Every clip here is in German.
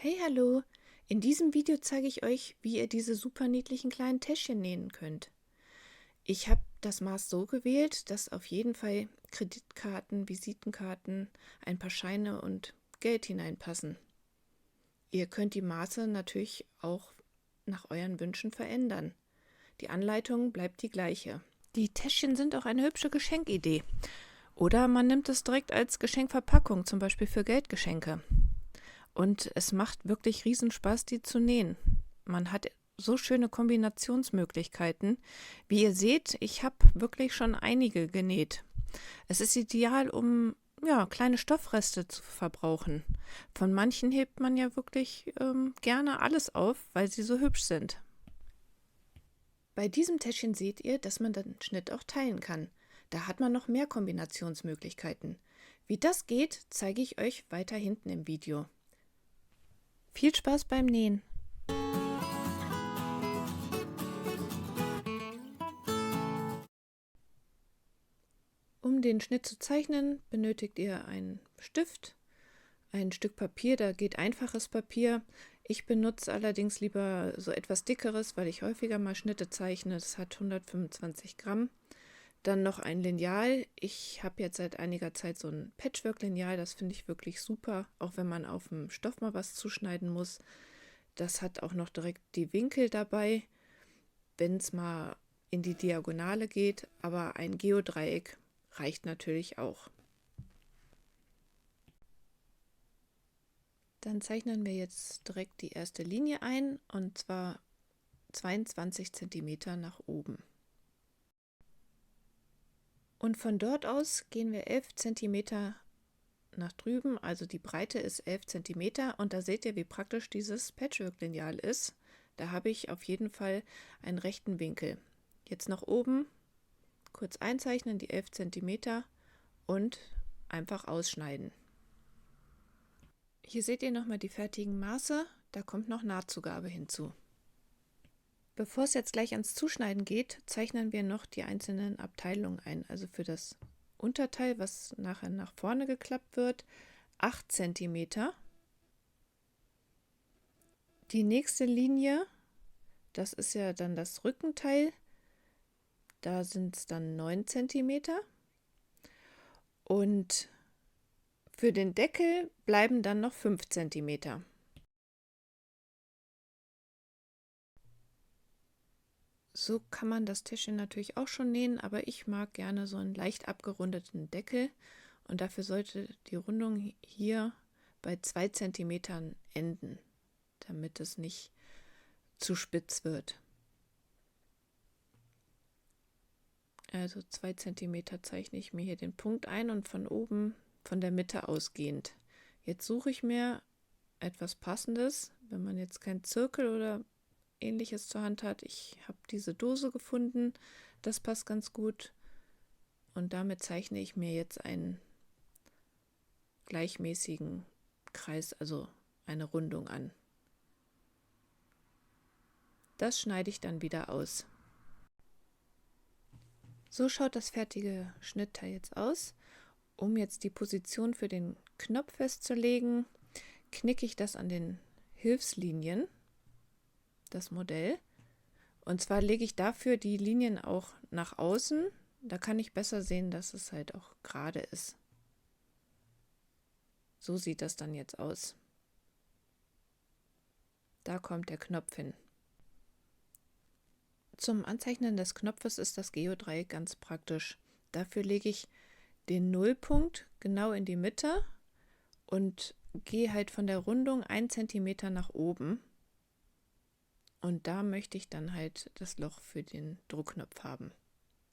Hey, hallo! In diesem Video zeige ich euch, wie ihr diese super niedlichen kleinen Täschchen nähen könnt. Ich habe das Maß so gewählt, dass auf jeden Fall Kreditkarten, Visitenkarten, ein paar Scheine und Geld hineinpassen. Ihr könnt die Maße natürlich auch nach euren Wünschen verändern. Die Anleitung bleibt die gleiche. Die Täschchen sind auch eine hübsche Geschenkidee. Oder man nimmt es direkt als Geschenkverpackung, zum Beispiel für Geldgeschenke. Und es macht wirklich Riesenspaß, die zu nähen. Man hat so schöne Kombinationsmöglichkeiten. Wie ihr seht, ich habe wirklich schon einige genäht. Es ist ideal, um kleine Stoffreste zu verbrauchen. Von manchen hebt man ja wirklich gerne alles auf, weil sie so hübsch sind. Bei diesem Täschchen seht ihr, dass man den Schnitt auch teilen kann. Da hat man noch mehr Kombinationsmöglichkeiten. Wie das geht, zeige ich euch weiter hinten im Video. Viel Spaß beim Nähen! Um den Schnitt zu zeichnen, benötigt ihr einen Stift, ein Stück Papier, da geht einfaches Papier. Ich benutze allerdings lieber so etwas dickeres, weil ich häufiger mal Schnitte zeichne. Das hat 125 Gramm. Dann noch ein Lineal. Ich habe jetzt seit einiger Zeit so ein Patchwork-Lineal, das finde ich wirklich super, auch wenn man auf dem Stoff mal was zuschneiden muss. Das hat auch noch direkt die Winkel dabei, wenn es mal in die Diagonale geht, aber ein Geodreieck reicht natürlich auch. Dann zeichnen wir jetzt direkt die erste Linie ein, und zwar 22 cm nach oben. Und von dort aus gehen wir 11 cm nach drüben, also die Breite ist 11 cm, und da seht ihr, wie praktisch dieses Patchwork-Lineal ist. Da habe ich auf jeden Fall einen rechten Winkel. Jetzt nach oben kurz einzeichnen, die 11 cm, und einfach ausschneiden. Hier seht ihr nochmal die fertigen Maße, da kommt noch Nahtzugabe hinzu. Bevor es jetzt gleich ans Zuschneiden geht, zeichnen wir noch die einzelnen Abteilungen ein. Also für das Unterteil, was nachher nach vorne geklappt wird, 8 cm. Die nächste Linie, das ist ja dann das Rückenteil, da sind es dann 9 cm. Und für den Deckel bleiben dann noch 5 cm. So kann man das Täschchen natürlich auch schon nähen, aber ich mag gerne so einen leicht abgerundeten Deckel, und dafür sollte die Rundung hier bei 2 cm enden, damit es nicht zu spitz wird. Also 2 cm zeichne ich mir hier den Punkt ein und von oben, von der Mitte ausgehend. Jetzt suche ich mir etwas Passendes, wenn man jetzt keinen Zirkel oder Ähnliches zur Hand hat. Ich habe diese Dose gefunden, das passt ganz gut, und damit zeichne ich mir jetzt einen gleichmäßigen Kreis, also eine Rundung an. Das schneide ich dann wieder aus. So schaut das fertige Schnittteil jetzt aus. Um jetzt die Position für den Knopf festzulegen, knicke ich das an den Hilfslinien, das Modell. Und zwar lege ich dafür die Linien auch nach außen. Da kann ich besser sehen, dass es halt auch gerade ist. So sieht das dann jetzt aus. Da kommt der Knopf hin. Zum Anzeichnen des Knopfes ist das Geodreieck ganz praktisch. Dafür lege ich den Nullpunkt genau in die Mitte und gehe halt von der Rundung 1 cm nach oben. Und da möchte ich dann halt das Loch für den Druckknopf haben.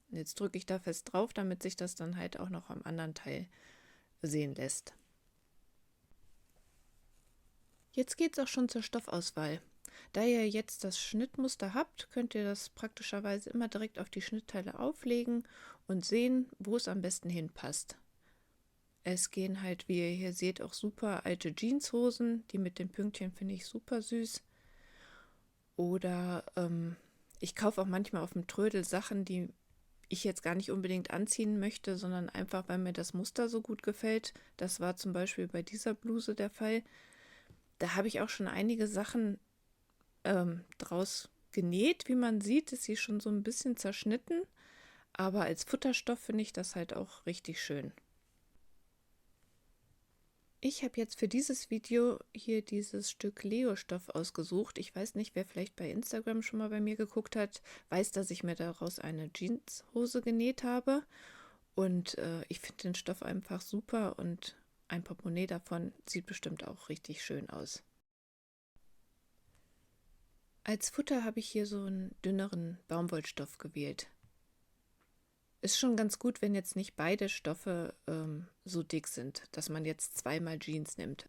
Und jetzt drücke ich da fest drauf, damit sich das dann halt auch noch am anderen Teil sehen lässt. Jetzt geht es auch schon zur Stoffauswahl. Da ihr jetzt das Schnittmuster habt, könnt ihr das praktischerweise immer direkt auf die Schnittteile auflegen und sehen, wo es am besten hinpasst. Es gehen halt, wie ihr hier seht, auch super alte Jeanshosen. Die mit den Pünktchen finde ich super süß. Oder ich kaufe auch manchmal auf dem Trödel Sachen, die ich jetzt gar nicht unbedingt anziehen möchte, sondern einfach, weil mir das Muster so gut gefällt. Das war zum Beispiel bei dieser Bluse der Fall. Da habe ich auch schon einige Sachen draus genäht. Wie man sieht, ist sie schon so ein bisschen zerschnitten, aber als Futterstoff finde ich das halt auch richtig schön. Ich habe jetzt für dieses Video hier dieses Stück Leo-Stoff ausgesucht. Ich weiß nicht, wer vielleicht bei Instagram schon mal bei mir geguckt hat, weiß, dass ich mir daraus eine Jeanshose genäht habe. Und ich finde den Stoff einfach super und ein Portemonnaie davon sieht bestimmt auch richtig schön aus. Als Futter habe ich hier so einen dünneren Baumwollstoff gewählt. Ist schon ganz gut, wenn jetzt nicht beide Stoffe so dick sind, dass man jetzt zweimal Jeans nimmt.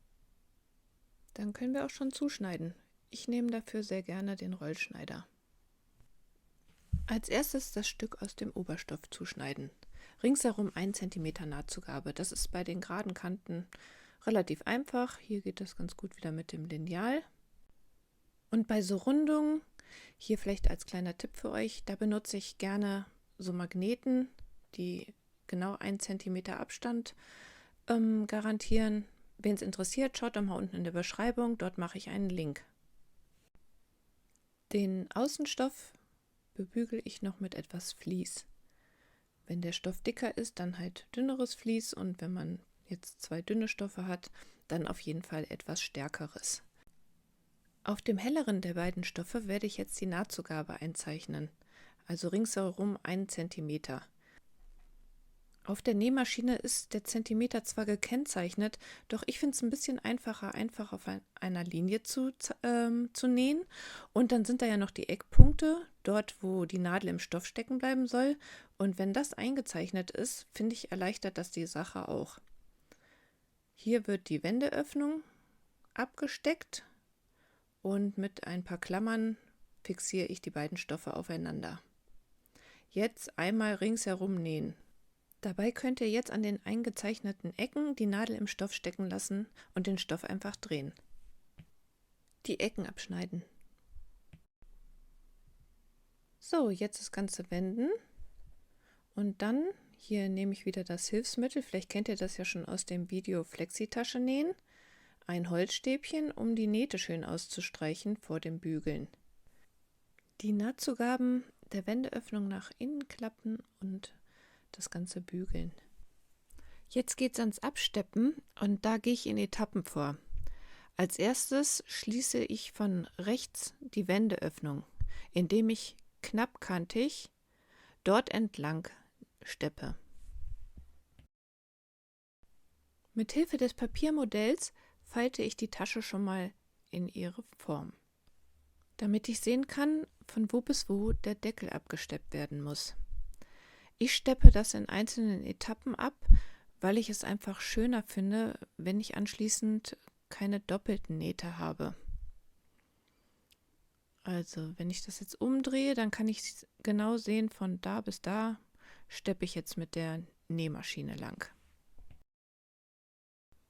Dann können wir auch schon zuschneiden. Ich nehme dafür sehr gerne den Rollschneider. Als erstes das Stück aus dem Oberstoff zuschneiden. Ringsherum 1 cm Nahtzugabe. Das ist bei den geraden Kanten relativ einfach. Hier geht das ganz gut wieder mit dem Lineal. Und bei so Rundungen, hier vielleicht als kleiner Tipp für euch, da benutze ich gerne so Magneten, die genau 1 cm Abstand garantieren. Wen es interessiert, schaut doch mal unten in der Beschreibung, dort mache ich einen Link. Den Außenstoff bebügele ich noch mit etwas Vlies. Wenn der Stoff dicker ist, dann halt dünneres Vlies und wenn man jetzt 2 dünne Stoffe hat, dann auf jeden Fall etwas stärkeres. Auf dem helleren der beiden Stoffe werde ich jetzt die Nahtzugabe einzeichnen, also ringsherum 1 cm. Auf der Nähmaschine ist der Zentimeter zwar gekennzeichnet, doch ich finde es ein bisschen einfacher, einfach auf einer Linie zu nähen. Und dann sind da ja noch die Eckpunkte, dort wo die Nadel im Stoff stecken bleiben soll. Und wenn das eingezeichnet ist, finde ich, erleichtert das die Sache auch. Hier wird die Wendeöffnung abgesteckt und mit ein paar Klammern fixiere ich die beiden Stoffe aufeinander. Jetzt einmal ringsherum nähen. Dabei könnt ihr jetzt an den eingezeichneten Ecken die Nadel im Stoff stecken lassen und den Stoff einfach drehen. Die Ecken abschneiden. So, jetzt das Ganze wenden und dann, hier nehme ich wieder das Hilfsmittel, vielleicht kennt ihr das ja schon aus dem Video Flexitasche nähen, ein Holzstäbchen, um die Nähte schön auszustreichen vor dem Bügeln. Die Nahtzugaben der Wendeöffnung nach innen klappen und das Ganze bügeln. Jetzt geht es ans Absteppen und da gehe ich in Etappen vor. Als erstes schließe ich von rechts die Wendeöffnung, indem ich knappkantig dort entlang steppe. Mit Hilfe des Papiermodells falte ich die Tasche schon mal in ihre Form, damit ich sehen kann, von wo bis wo der Deckel abgesteppt werden muss. Ich steppe das in einzelnen Etappen ab, weil ich es einfach schöner finde, wenn ich anschließend keine doppelten Nähte habe. Also, wenn ich das jetzt umdrehe, dann kann ich genau sehen, von da bis da steppe ich jetzt mit der Nähmaschine lang.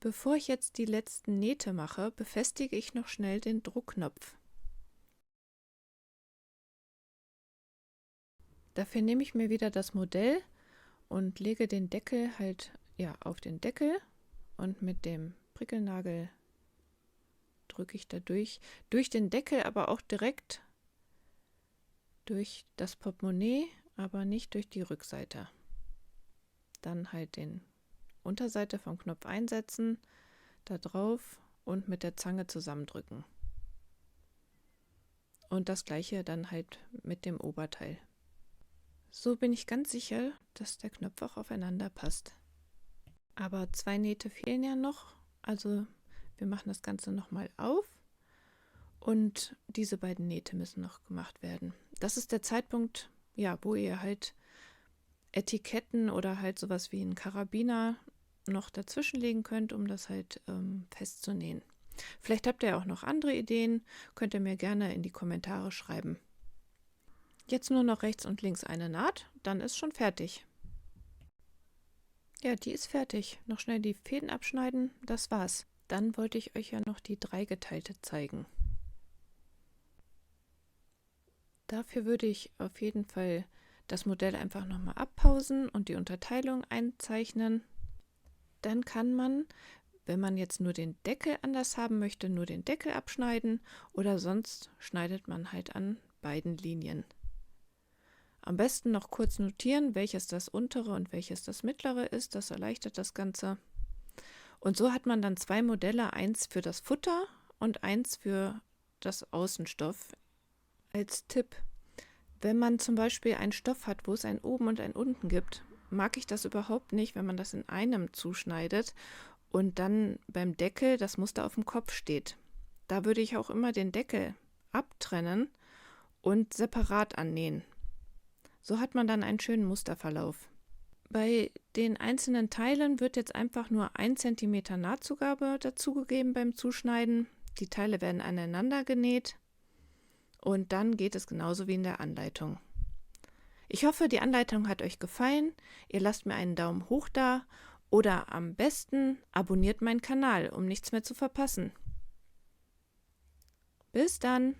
Bevor ich jetzt die letzten Nähte mache, befestige ich noch schnell den Druckknopf. Dafür nehme ich mir wieder das Modell und lege den Deckel halt auf den Deckel und mit dem Prickelnagel drücke ich da durch den Deckel, aber auch direkt durch das Portemonnaie, aber nicht durch die Rückseite. Dann halt den Unterseite vom Knopf einsetzen, da drauf und mit der Zange zusammendrücken. Und das gleiche dann halt mit dem Oberteil. So bin ich ganz sicher, dass der Knopf auch aufeinander passt. Aber 2 Nähte fehlen ja noch, also wir machen das Ganze nochmal auf und diese beiden Nähte müssen noch gemacht werden. Das ist der Zeitpunkt, wo ihr halt Etiketten oder halt sowas wie einen Karabiner noch dazwischen legen könnt, um das halt festzunähen. Vielleicht habt ihr auch noch andere Ideen, könnt ihr mir gerne in die Kommentare schreiben. Jetzt nur noch rechts und links eine Naht, dann ist schon fertig. Ja, die ist fertig. Noch schnell die Fäden abschneiden, das war's. Dann wollte ich euch ja noch die dreigeteilte zeigen. Dafür würde ich auf jeden Fall das Modell einfach nochmal abpausen und die Unterteilung einzeichnen. Dann kann man, Wenn man jetzt nur den Deckel anders haben möchte, nur den Deckel abschneiden oder sonst schneidet man halt an beiden Linien. Am besten noch kurz notieren, welches das untere und welches das mittlere ist. Das erleichtert das Ganze. Und so hat man dann zwei Modelle, eins für das Futter und eins für das Außenstoff. Als Tipp, wenn man zum Beispiel einen Stoff hat, wo es ein Oben und ein Unten gibt, mag ich das überhaupt nicht, wenn man das in einem zuschneidet und dann beim Deckel das Muster auf dem Kopf steht. Da würde ich auch immer den Deckel abtrennen und separat annähen. So hat man dann einen schönen Musterverlauf. Bei den einzelnen Teilen wird jetzt einfach nur 1 cm Nahtzugabe dazugegeben beim Zuschneiden. Die Teile werden aneinander genäht und dann geht es genauso wie in der Anleitung. Ich hoffe, die Anleitung hat euch gefallen. Ihr lasst mir einen Daumen hoch da oder am besten abonniert meinen Kanal, um nichts mehr zu verpassen. Bis dann!